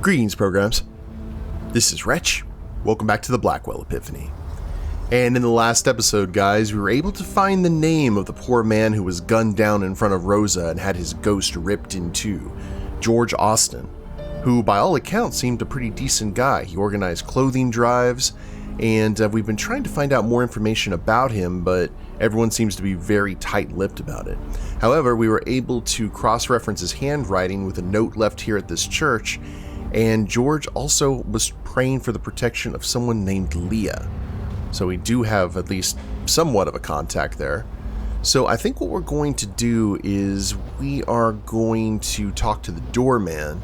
Greetings, programs. This is Wretch. Welcome back to the Blackwell Epiphany. And in the last episode, guys, we were able to find the name of the poor man who was gunned down in front of Rosa and had his ghost ripped in two, George Austin, who by all accounts seemed a pretty decent guy. He organized clothing drives, and we've been trying to find out more information about him, but everyone seems to be very tight-lipped about it. However, we were able to cross-reference his handwriting with a note left here at this church, and George also was praying for the protection of someone named Leah. So we do have at least somewhat of a contact there. So I think what we're going to do is we are going to talk to the doorman,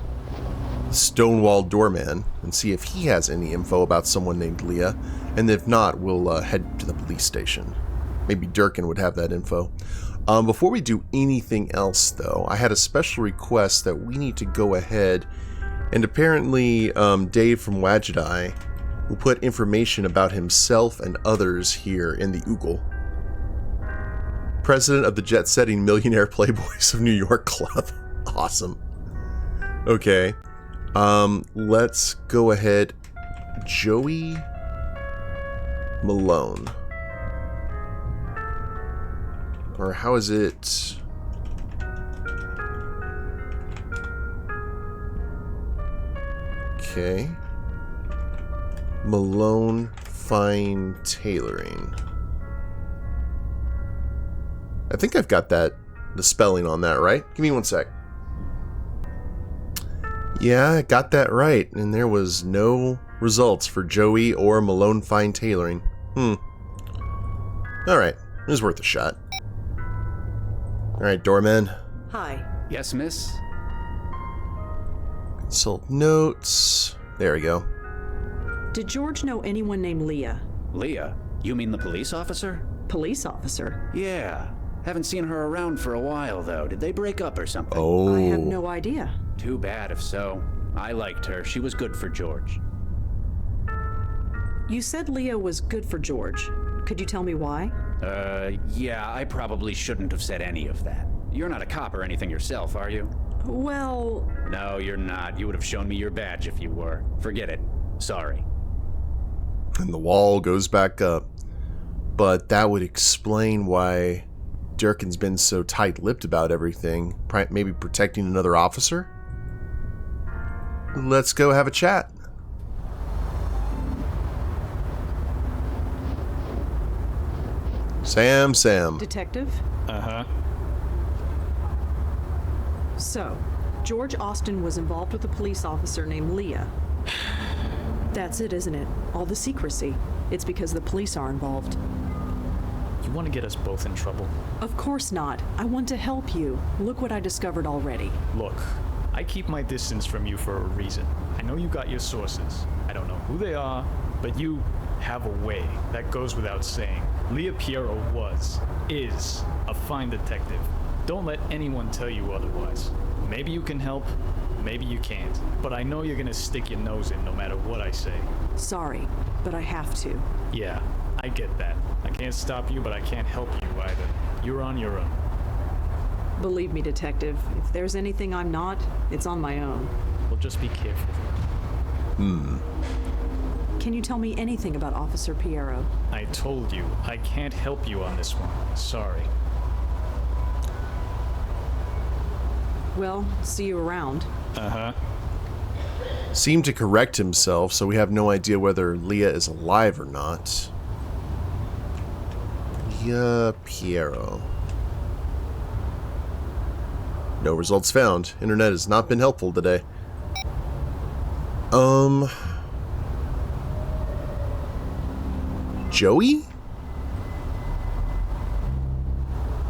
Stonewall doorman, and see if he has any info about someone named Leah. And if not, we'll head to the police station. Maybe Durkin would have that info. Before we do anything else, though, I had a special request that we need to go ahead and apparently Dave from Wagedai will put information about himself and others here in the Oogle. President of the jet-setting Millionaire Playboys of New York Club. Awesome. Okay. Let's go ahead. Joey Malone. Or how is it? Okay. Malone Fine Tailoring. I think I've got the spelling on that right. Give me one sec. Yeah, I got that right, and there was no results for Joey or Malone Fine Tailoring. Alright, it was worth a shot. Alright, doorman. Hi. Yes, miss? Consult notes. There we go. Did George know anyone named Leah? Leah? You mean the police officer? Police officer? Yeah. Haven't seen her around for a while, though. Did they break up or something? Oh. I have no idea. Too bad if so. I liked her. She was good for George. You said Leah was good for George. Could you tell me why? Yeah, I probably shouldn't have said any of that. You're not a cop or anything yourself, are you? Well... No, you're not. You would have shown me your badge if you were. Forget it. Sorry. And the wall goes back up. But that would explain why Durkin's been so tight-lipped about everything. Maybe protecting another officer? Let's go have a chat. Sam. Detective? Uh-huh. So, George Austin was involved with a police officer named Leah. That's it, isn't it? All the secrecy. It's because the police are involved. You want to get us both in trouble? Of course not. I want to help you. Look what I discovered already. Look, I keep my distance from you for a reason. I know you got your sources. I don't know who they are, but you have a way. That goes without saying. Leah Piero is a fine detective. Don't let anyone tell you otherwise. Maybe you can help, maybe you can't. But I know you're gonna stick your nose in no matter what I say. Sorry, but I have to. Yeah, I get that. I can't stop you, but I can't help you either. You're on your own. Believe me, Detective, if there's anything I'm not, it's on my own. Well, just be careful. Can you tell me anything about Officer Piero? I told you, I can't help you on this one. Sorry. Well, see you around. Uh-huh. Seemed to correct himself, so we have no idea whether Leah is alive or not. Leah Piero. No results found. Internet has not been helpful today. Joey?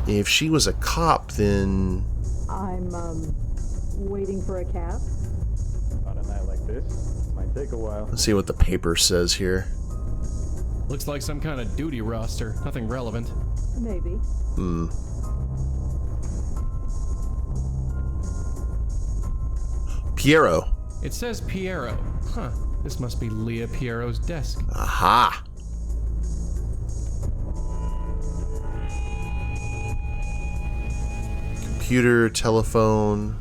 If she was a cop, then... I'm, waiting for a cab. On a night like this, might take a while. Let's see what the paper says here. Looks like some kind of duty roster. Nothing relevant. Maybe. Piero. It says Piero. Huh. This must be Leah Piero's desk. Aha. Computer, telephone.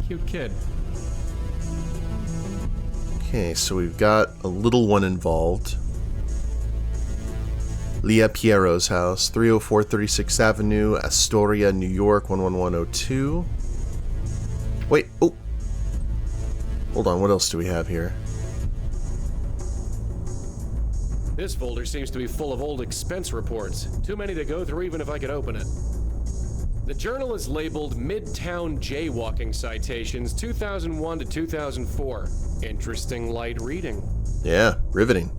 Cute kid. Okay, so we've got a little one involved. Leah Piero's house, 304 36th Avenue, Astoria, New York, 11102. Wait, oh. Hold on, what else do we have here? This folder seems to be full of old expense reports. Too many to go through even if I could open it. The journal is labeled Midtown Jaywalking Citations 2001 to 2004. Interesting light reading. Yeah, riveting.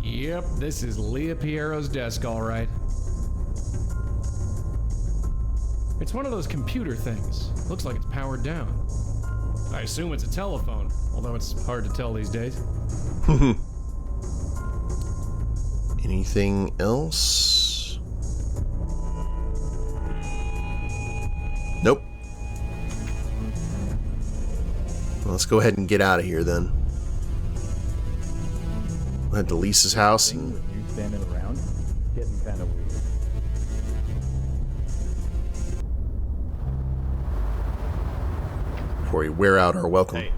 Yep, this is Leah Piero's desk, all right. It's one of those computer things. Looks like it's powered down. I assume it's a telephone, although it's hard to tell these days. Anything else? Nope. Well, let's go ahead and get out of here then. We'll head to Lisa's house and... With you standing around, getting kind of weird. before we wear out our welcome. Hey.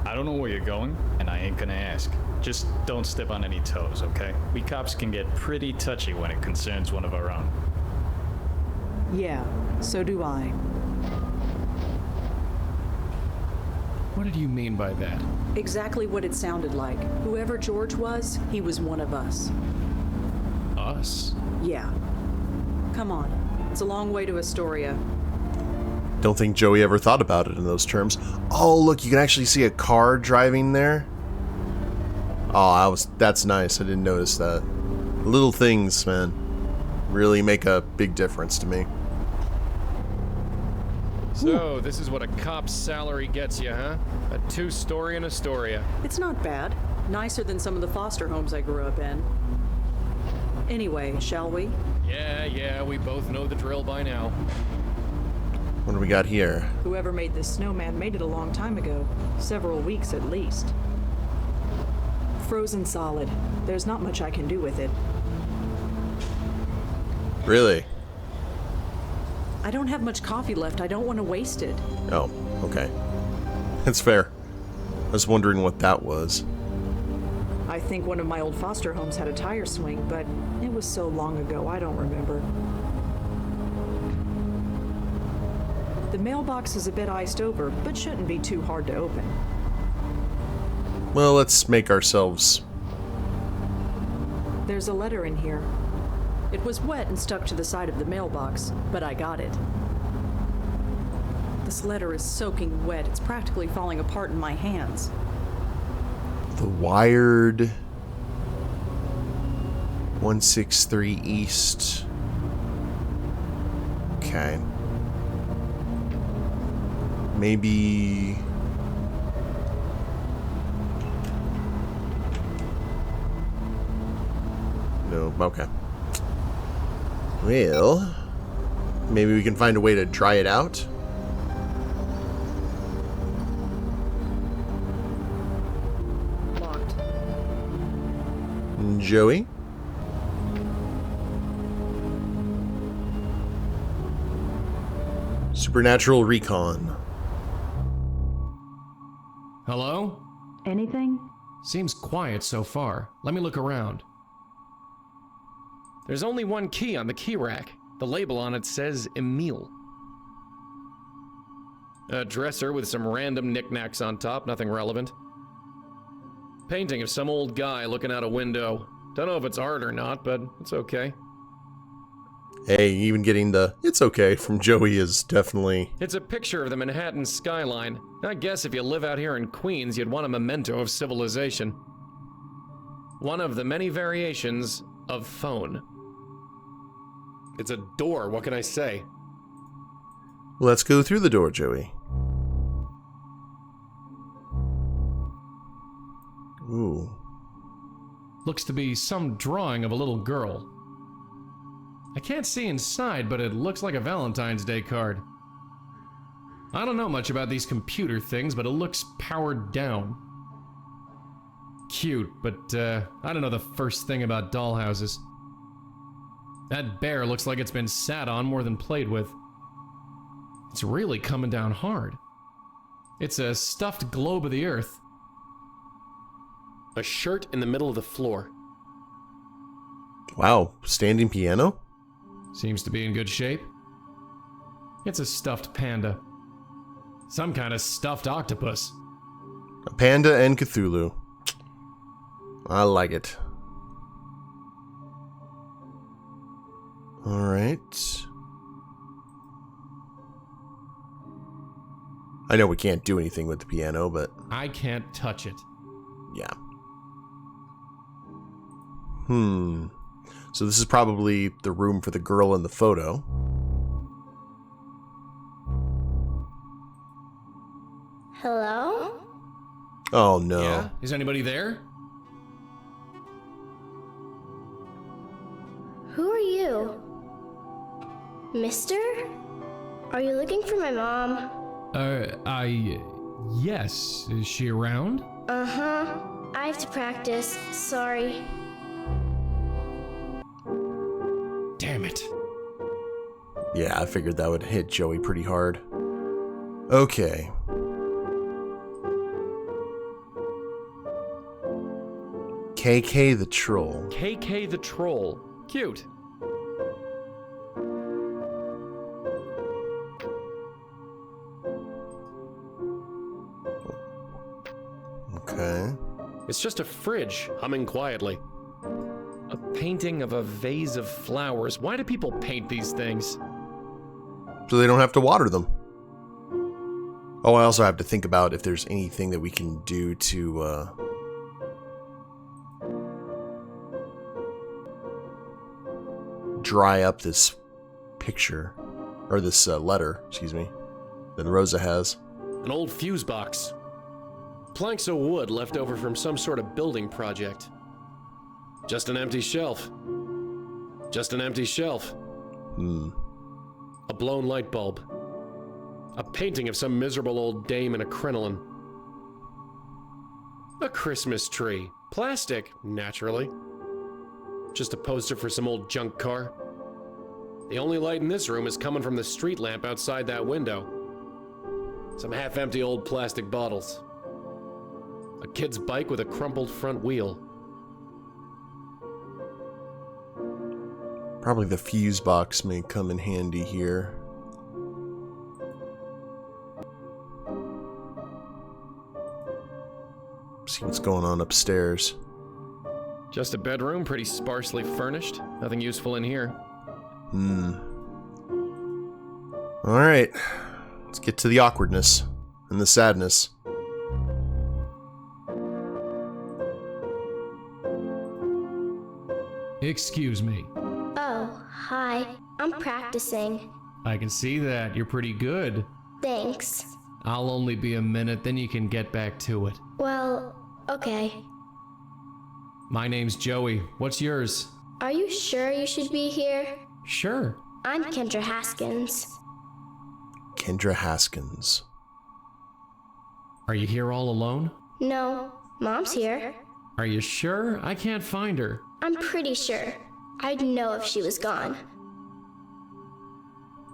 I don't know where you're going, and I ain't gonna ask. Just don't step on any toes, okay? We cops can get pretty touchy when it concerns one of our own. Yeah, so do I. What did you mean by that? Exactly what it sounded like. Whoever George was, he was one of us. Us? Yeah. Come on. It's a long way to Astoria. Don't think Joey ever thought about it in those terms. Oh, look, you can actually see a car driving there. Oh, that's nice. I didn't notice that. Little things, man, really make a big difference to me. So, this is what a cop's salary gets you, huh? A 2-story in Astoria. It's not bad. Nicer than some of the foster homes I grew up in. Anyway, shall we? Yeah, we both know the drill by now. What do we got here? Whoever made this snowman made it a long time ago. Several weeks at least. Frozen solid. There's not much I can do with it. Really? I don't have much coffee left. I don't want to waste it. Oh, okay. That's fair. I was wondering what that was. I think one of my old foster homes had a tire swing, but it was so long ago, I don't remember. The mailbox is a bit iced over, but shouldn't be too hard to open. Well, let's make ourselves... There's a letter in here. It was wet and stuck to the side of the mailbox, but I got it. This letter is soaking wet. It's practically falling apart in my hands. The Wired... 163 East... Okay. Maybe... No, okay. Well, maybe we can find a way to dry it out. Locked. Joey? Supernatural Recon. Hello? Anything? Seems quiet so far. Let me look around. There's only one key on the key rack. The label on it says Emil. A dresser with some random knickknacks on top, nothing relevant. Painting of some old guy looking out a window. Don't know if it's art or not, but it's okay. Hey, even getting the "it's okay" from Joey is definitely... It's a picture of the Manhattan skyline. I guess if you live out here in Queens, you'd want a memento of civilization. One of the many variations of phone. It's a door, what can I say? Let's go through the door, Joey. Ooh. Looks to be some drawing of a little girl. I can't see inside, but it looks like a Valentine's Day card. I don't know much about these computer things, but it looks powered down. Cute, but I don't know the first thing about dollhouses. That bear looks like it's been sat on more than played with. It's really coming down hard. It's a stuffed globe of the earth. A shirt in the middle of the floor. Wow, standing piano? Seems to be in good shape. It's a stuffed panda. Some kind of stuffed octopus. A panda and Cthulhu. I like it. Alright. I know we can't do anything with the piano, but I can't touch it. yeah. So this is probably the room for the girl in the photo. Hello? Oh no. Yeah? Is anybody there? Who are you? Mister? Are you looking for my mom? Yes. Is she around? Uh-huh. I have to practice. Sorry. Damn it. Yeah, I figured that would hit Joey pretty hard. Okay. KK the Troll. KK the Troll. Cute. Okay. It's just a fridge, humming quietly. A painting of a vase of flowers. Why do people paint these things? So they don't have to water them. Oh, I also have to think about if there's anything that we can do to, dry up this picture, or this letter, excuse me, that Rosa has. An old fuse box. Planks of wood left over from some sort of building project. Just an empty shelf. Just an empty shelf. A blown light bulb. A painting of some miserable old dame in a crinoline. A Christmas tree. Plastic, naturally. Just a poster for some old junk car. The only light in this room is coming from the street lamp outside that window. Some half-empty old plastic bottles. A kid's bike with a crumpled front wheel. Probably the fuse box may come in handy here. See what's going on upstairs. Just a bedroom, pretty sparsely furnished. Nothing useful in here. Alright. Let's get to the awkwardness and the sadness. Excuse me. Oh, hi. I'm practicing. I can see that. You're pretty good. Thanks. I'll only be a minute, then you can get back to it. Well, okay. My name's Joey. What's yours? Are you sure you should be here? Sure. I'm Kendra Haskins. Kendra Haskins. Are you here all alone? No, Mom's here. Are you sure? I can't find her. I'm pretty sure. I'd know if she was gone.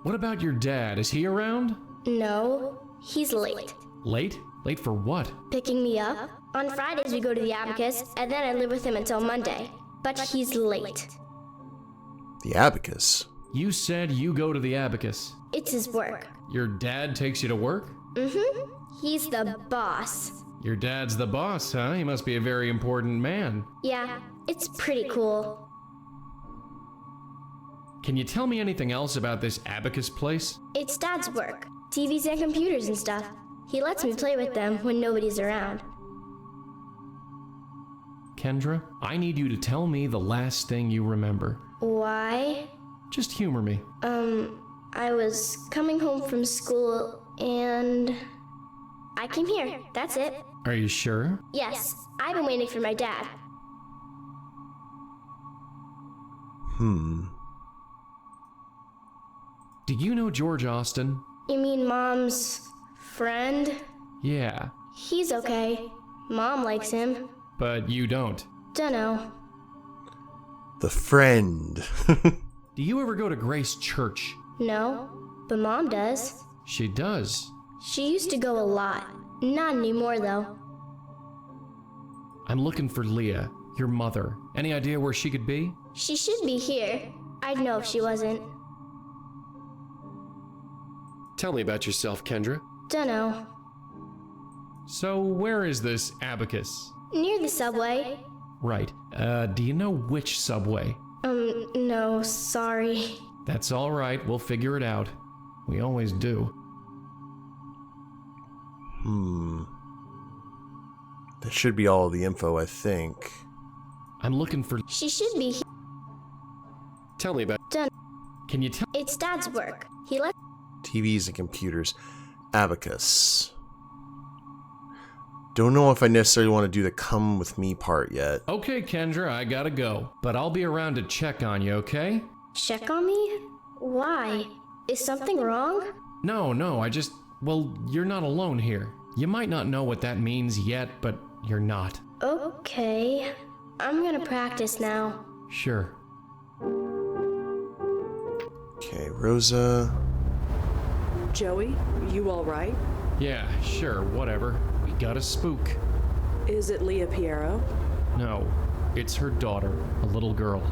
What about your dad? Is he around? No, he's late. Late? Late for what? Picking me up? On Fridays we go to the Abacus, and then I live with him until Monday. But he's late. The Abacus? You said you go to the Abacus. It's his work. Your dad takes you to work? Mm-hmm. He's the boss. Your dad's the boss, huh? He must be a very important man. Yeah, it's pretty cool. Can you tell me anything else about this Abacus place? It's Dad's work. TVs and computers and stuff. He lets me play with them when nobody's around. Kendra, I need you to tell me the last thing you remember. Why? Just humor me. I was coming home from school and I came here. That's it. Are you sure? Yes, I've been waiting for my dad. Do you know George Austin? You mean Mom's friend? Yeah, He's okay. Mom likes him. but you don't. Dunno. The friend. Do you ever go to Grace Church? No, but Mom does. She does. She used to go a lot. Not anymore, though. I'm looking for Leah, your mother. Any idea where she could be? She should be here. I'd know if she wasn't. Tell me about yourself, Kendra. Dunno. So, where is this Abacus? Near the subway. Right. Do you know which subway? No, sorry. That's all right. We'll figure it out. We always do. That should be all of the info, I think. I'm looking for... She should be here. Tell me about... Can you tell... It's Dad's work. He left. TVs and computers. Abacus. Don't know if I necessarily want to do the come with me part yet. Okay, Kendra, I gotta go. But I'll be around to check on you, okay? Check on me? Why? Is something wrong? No, I just... Well, you're not alone here. You might not know what that means yet, but you're not. Okay. I'm gonna practice now. Sure. Okay, Rosa. Joey, you all right? Yeah, sure, whatever. We got a spook. Is it Leah Piero? No, it's her daughter, a little girl.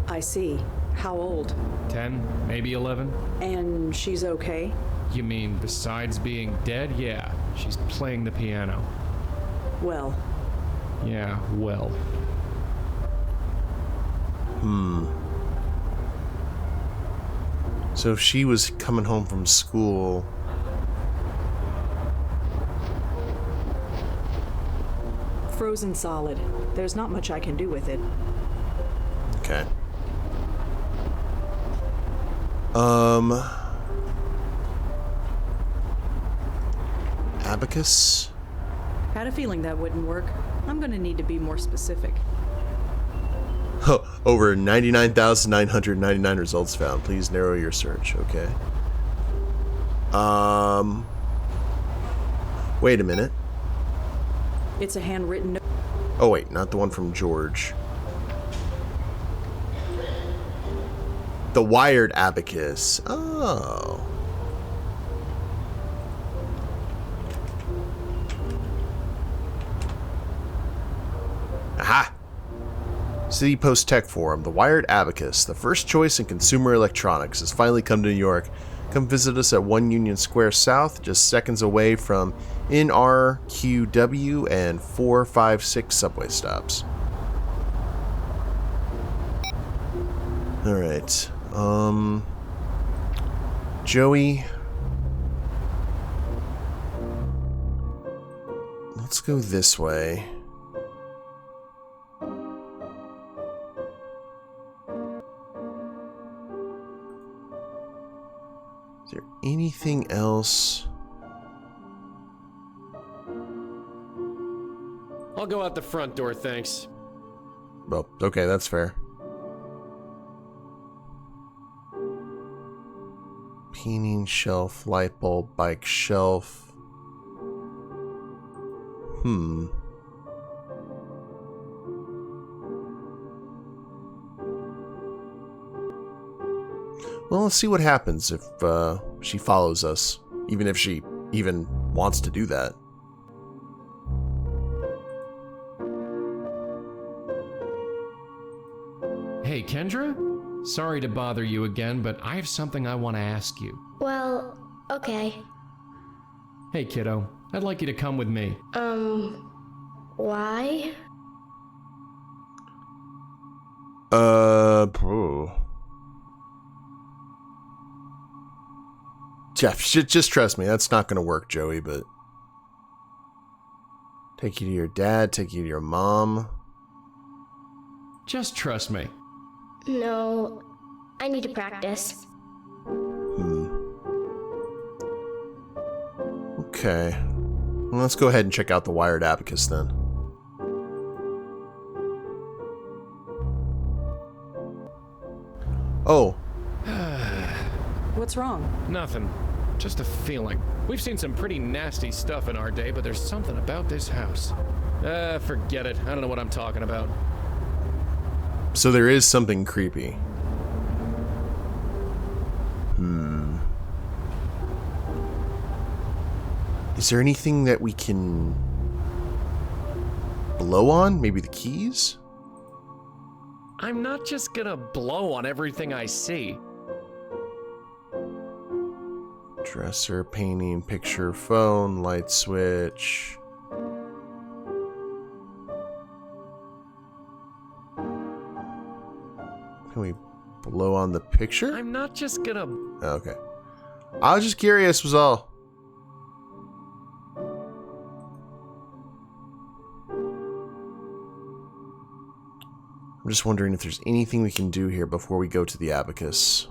I see. How old? 10, maybe 11? And she's okay? You mean besides being dead? Yeah, she's playing the piano. Well, Yeah, well. So if she was coming home from school... frozen solid. There's not much I can do with it. Okay. Abacus? Had a feeling that wouldn't work. I'm gonna need to be more specific. Over 99,999 results found. Please narrow your search. Okay. Wait a minute. It's a handwritten note. Oh wait, not the one from George. The wired abacus. Oh. Aha! City Post Tech Forum. The wired abacus, the first choice in consumer electronics, has finally come to New York. Come visit us at 1 Union Square South, just seconds away from NRQW and 456 subway stops. Alright. Joey. Let's go this way. Is there anything else? I'll go out the front door, thanks. Well, okay, that's fair. Painting shelf, light bulb, bike shelf. Well, let's see what happens if she follows us, even if she even wants to do that. Hey, Kendra? Sorry to bother you again, but I have something I want to ask you. Well, okay. Hey, kiddo. I'd like you to come with me. Why? Jeff, just trust me. That's not going to work, Joey, but... Take you to your dad, take you to your mom. Just trust me. No, I need to practice. Okay. Well, let's go ahead and check out the wired abacus then. Oh. What's wrong? Nothing. Just a feeling. We've seen some pretty nasty stuff in our day, but there's something about this house. Forget it. I don't know what I'm talking about. So there is something creepy. Is there anything that we can blow on? Maybe the keys? I'm not just gonna blow on everything I see. Dresser, painting, picture, phone, light switch. Can we blow on the picture? I'm not just gonna... Okay. I was just curious, was all. I'm just wondering if there's anything we can do here before we go to the Abacus.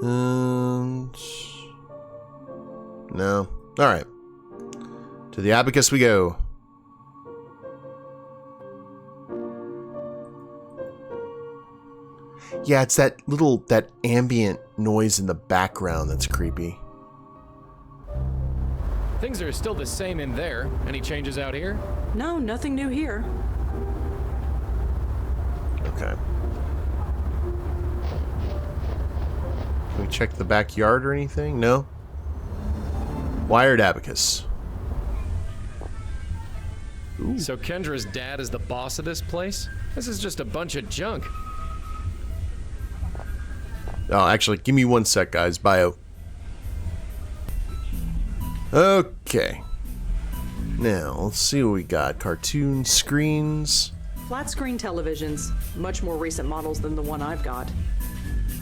And... no. Alright. To the Abacus we go. Yeah, it's that ambient noise in the background that's creepy. Things are still the same in there. Any changes out here? No, nothing new here. Okay. Can we check the backyard or anything? No? Wired Abacus. Ooh. So Kendra's dad is the boss of this place? This is just a bunch of junk. Oh, actually, give me one sec, guys. Bio. Okay. Now, let's see what we got. Cartoon screens. Flat screen televisions, much more recent models than the one I've got.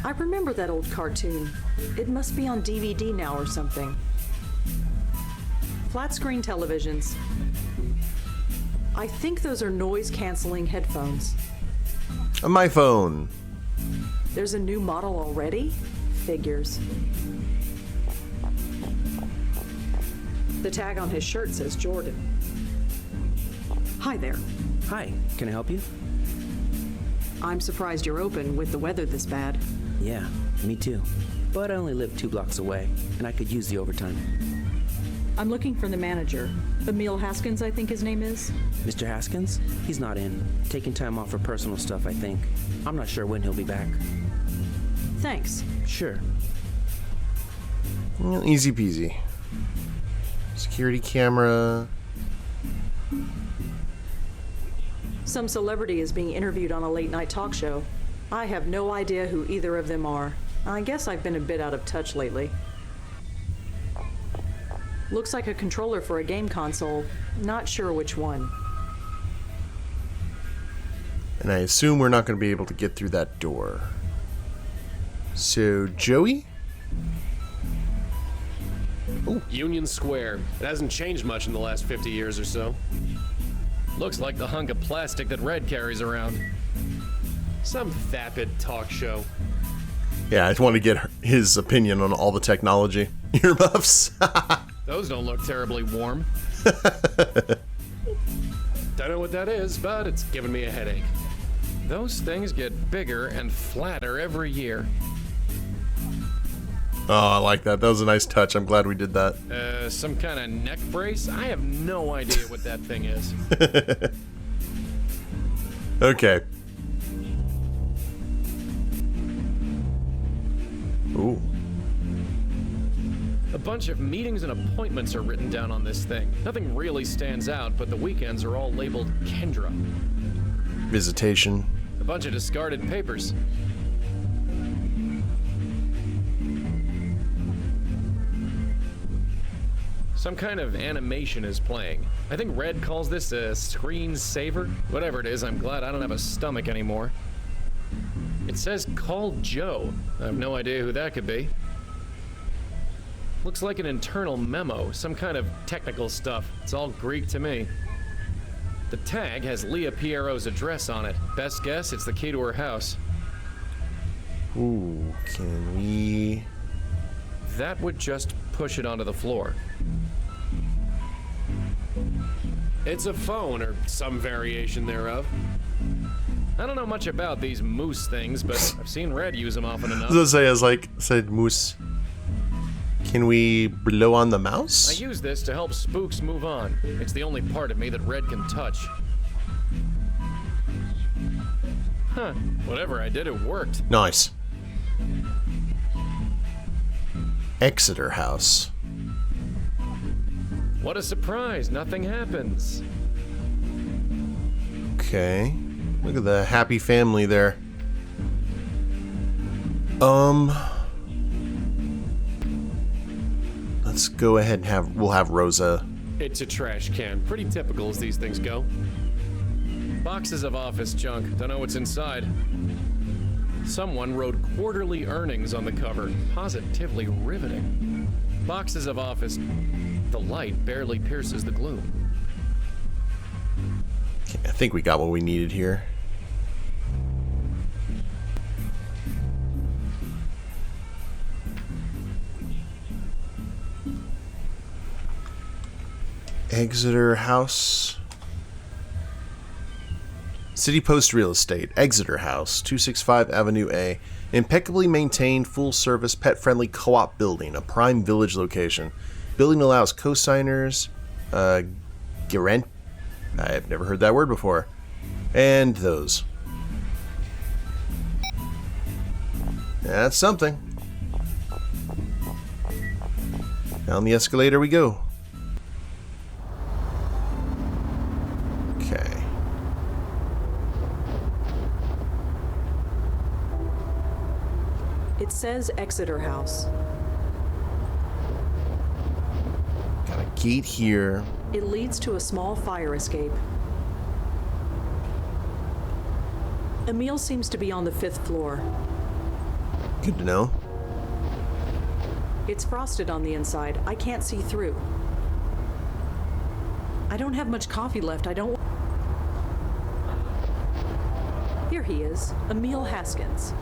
I remember that old cartoon. It must be on DVD now or something. Flat screen televisions. I think those are noise-canceling headphones. On my phone. There's a new model already? Figures. The tag on his shirt says Jordan. Hi there. Hi, can I help you? I'm surprised you're open with the weather this bad. Yeah, me too. But I only live 2 blocks away, and I could use the overtime. I'm looking for the manager. Emil Haskins, I think his name is. Mr. Haskins? He's not in. Taking time off for personal stuff, I think. I'm not sure when he'll be back. Thanks. Sure. Well, easy peasy. Security camera. Some celebrity is being interviewed on a late-night talk show. I have no idea who either of them are. I guess I've been a bit out of touch lately. Looks like a controller for a game console. Not sure which one. And I assume we're not going to be able to get through that door. So, Joey? Ooh. Union Square. It hasn't changed much in the last 50 years or so. Looks like the hunk of plastic that Red carries around. Some vapid talk show. Yeah, I just want to get his opinion on all the technology. Earmuffs. Those don't look terribly warm. Don't know what that is, but it's giving me a headache. Those things get bigger and flatter every year. Oh, I like that. That was a nice touch. I'm glad we did that. Some kind of neck brace? I have no idea what that thing is. Okay. Ooh. A bunch of meetings and appointments are written down on this thing. Nothing really stands out, but the weekends are all labeled Kendra. Visitation. A bunch of discarded papers. Some kind of animation is playing. I think Red calls this a screen saver. Whatever it is, I'm glad I don't have a stomach anymore. It says call Joe. I have no idea who that could be. Looks like an internal memo, some kind of technical stuff. It's all Greek to me. The tag has Leah Piero's address on it. Best guess, it's the key to her house. Ooh, can we... That would just push it onto the floor. It's a phone, or some variation thereof. I don't know much about these moose things, but I've seen Red use them often enough. I was like, said moose. Can we blow on the mouse? I use this to help spooks move on. It's the only part of me that Red can touch. Huh. Huh, whatever I did, it worked. Nice. Exeter House. What a surprise, nothing happens. Okay. Look at the happy family there. Let's go ahead and we'll have Rosa. It's a trash can, pretty typical as these things go. Boxes of office junk, don't know what's inside. Someone wrote quarterly earnings on the cover, positively riveting. Boxes of office, the light barely pierces the gloom. Okay, I think we got what we needed here. Exeter House. City Post Real Estate, Exeter House, 265 Avenue A. Impeccably maintained, full-service, pet-friendly co-op building, a prime village location. Building allows co-signers, guarant... I've never heard that word before. And those. That's something. Down the escalator we go. Okay. It says Exeter House. Got a gate here. It leads to a small fire escape. Emil seems to be on the 5th floor. Good to know. It's frosted on the inside. I can't see through. I don't have much coffee left. Here he is, Emil Haskins.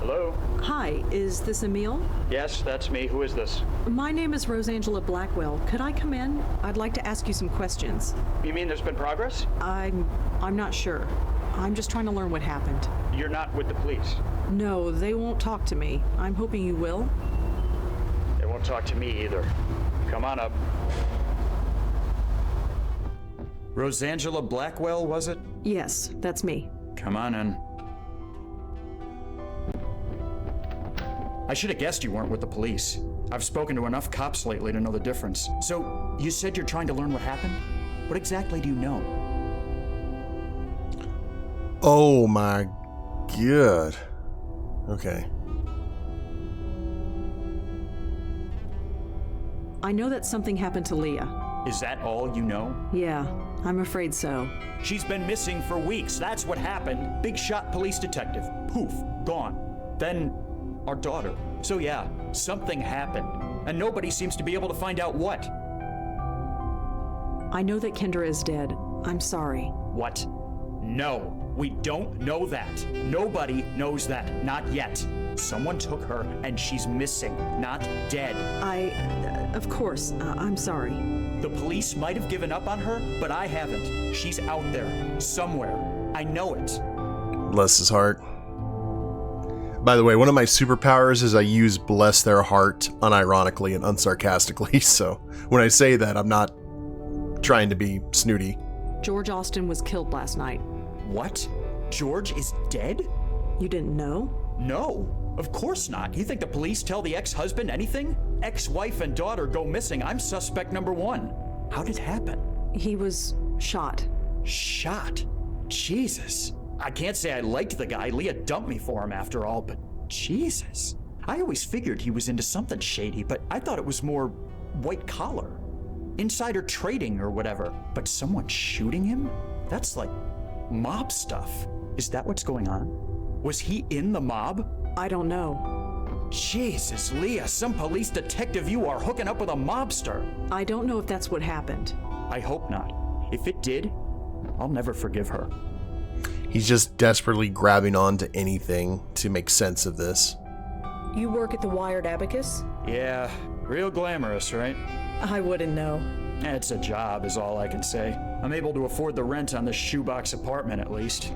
Hello? Hi, is this Emil? Yes, that's me. Who is this? My name is Rosa Blackwell. Could I come in? I'd like to ask you some questions. You mean there's been progress? I'm not sure. I'm just trying to learn what happened. You're not with the police. No, they won't talk to me. I'm hoping you will. They won't talk to me either. Come on up. Rosangela Blackwell, was it? Yes, that's me. Come on in. I should have guessed you weren't with the police. I've spoken to enough cops lately to know the difference. So, you said you're trying to learn what happened? What exactly do you know? Oh my god. Okay. I know that something happened to Leah. Is that all you know? Yeah, I'm afraid so. She's been missing for weeks. That's what happened. Big shot police detective. Poof. Gone. Then, our daughter. So yeah, something happened. And nobody seems to be able to find out what. I know that Kendra is dead. I'm sorry. What? No. We don't know that. Nobody knows that. Not yet. Someone took her and she's missing, not dead. Of course, I'm sorry. The police might have given up on her, but I haven't. She's out there, somewhere. I know it. Bless his heart. By the way, one of my superpowers is I use bless their heart unironically and unsarcastically, so when I say that, I'm not trying to be snooty. George Austin was killed last night. What? George is dead? You didn't know? No, of course not. You think the police tell the ex-husband anything? Ex-wife and daughter go missing. I'm suspect number one. How did it happen? He was shot. Shot? Jesus. I can't say I liked the guy. Leah dumped me for him after all, but Jesus. I always figured he was into something shady, but I thought it was more white collar. Insider trading or whatever. But someone shooting him? That's like mob stuff. Is that what's going on? Was he in the mob? I don't know. Jesus, Leah, some police detective you are hooking up with a mobster. I don't know if that's what happened. I hope not. If it did, I'll never forgive her. He's just desperately grabbing onto anything to make sense of this. You work at the Wired Abacus? Yeah, real glamorous, right? I wouldn't know. It's a job is all I can say. I'm able to afford the rent on this shoebox apartment at least.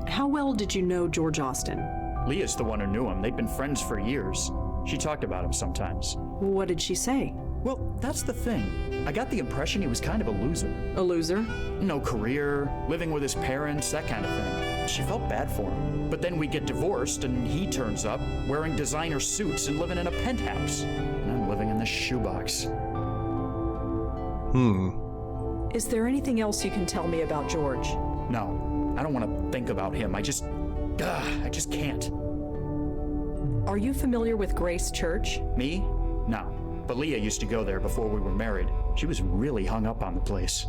How well did you know George Austin? Leah's the one who knew him. They'd been friends for years. She talked about him sometimes. What did she say? Well, that's the thing. I got the impression he was kind of a loser. A loser? No career, living with his parents, that kind of thing. She felt bad for him. But then we get divorced and he turns up wearing designer suits and living in a penthouse. And I'm living in this shoebox. Is there anything else you can tell me about George? No, I don't want to think about him. I just can't. Are you familiar with Grace Church? Me? No. But Leah used to go there before we were married. She was really hung up on the place.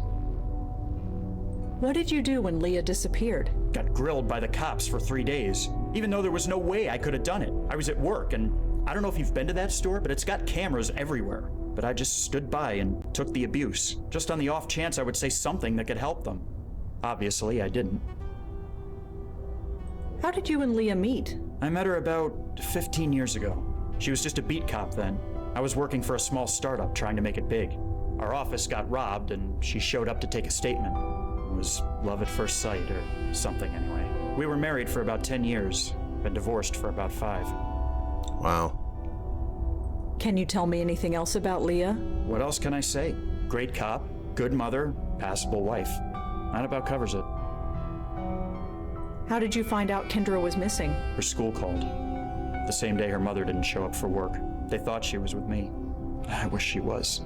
What did you do when Leah disappeared? Got grilled by the cops for 3 days, even though there was no way I could have done it. I was at work, and I don't know if you've been to that store, but it's got cameras everywhere. But I just stood by and took the abuse, just on the off chance I would say something that could help them. Obviously, I didn't. How did you and Leah meet? I met her about 15 years ago. She was just a beat cop then. I was working for a small startup trying to make it big. Our office got robbed, and she showed up to take a statement. It was love at first sight, or something anyway. We were married for about 10 years, been divorced for about 5. Wow. Can you tell me anything else about Leah? What else can I say? Great cop, good mother, passable wife. That about covers it. How did you find out Kendra was missing? Her school called. The same day her mother didn't show up for work. They thought she was with me. I wish she was.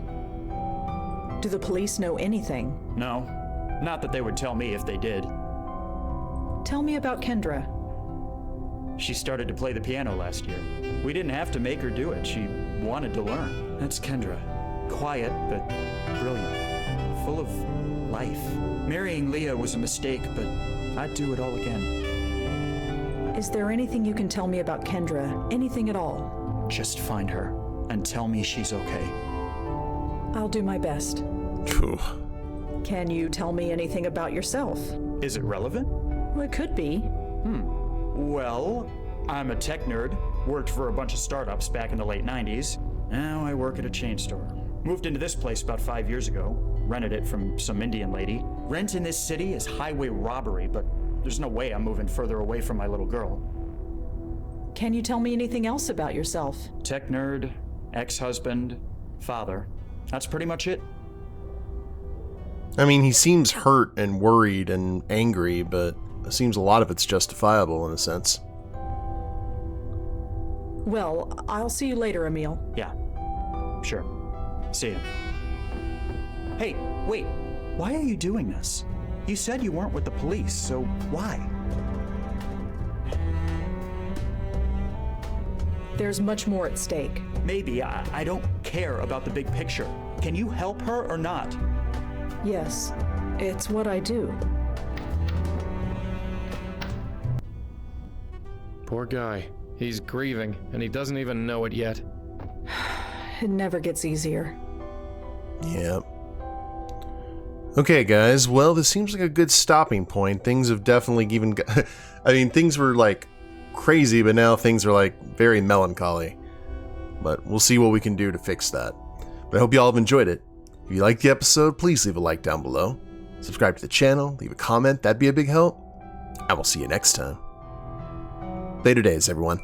Do the police know anything? No. Not that they would tell me if they did. Tell me about Kendra. She started to play the piano last year. We didn't have to make her do it. She wanted to learn. That's Kendra. Quiet, but brilliant. Full of life. Marrying Leah was a mistake, but I'd do it all again. Is there anything you can tell me about Kendra? Anything at all? Just find her and tell me she's okay. I'll do my best. Phew. Can you tell me anything about yourself? Is it relevant? Well, it could be. Well, I'm a tech nerd. Worked for a bunch of startups back in the late 90s. Now I work at a chain store. Moved into this place about 5 years ago. Rented it from some Indian lady. Rent in this city is highway robbery, but there's no way I'm moving further away from my little girl. Can you tell me anything else about yourself? Tech nerd, ex-husband, father. That's pretty much it. I mean, he seems hurt and worried and angry, but it seems a lot of it's justifiable in a sense. Well, I'll see you later, Emil. Yeah, sure. See ya. Hey, wait. Why are you doing this? You said you weren't with the police, so why? There's much more at stake. Maybe. I don't care about the big picture. Can you help her or not? Yes, it's what I do. Poor guy. He's grieving, and he doesn't even know it yet. It never gets easier. Yep. Okay, guys. Well, this seems like a good stopping point. Things have definitely even... I mean, things were, like, crazy, but now things are, like, very melancholy. But we'll see what we can do to fix that. But I hope you all have enjoyed it. If you liked the episode, please leave a like down below. Subscribe to the channel, leave a comment, that'd be a big help. And we'll see you next time. Later days, everyone.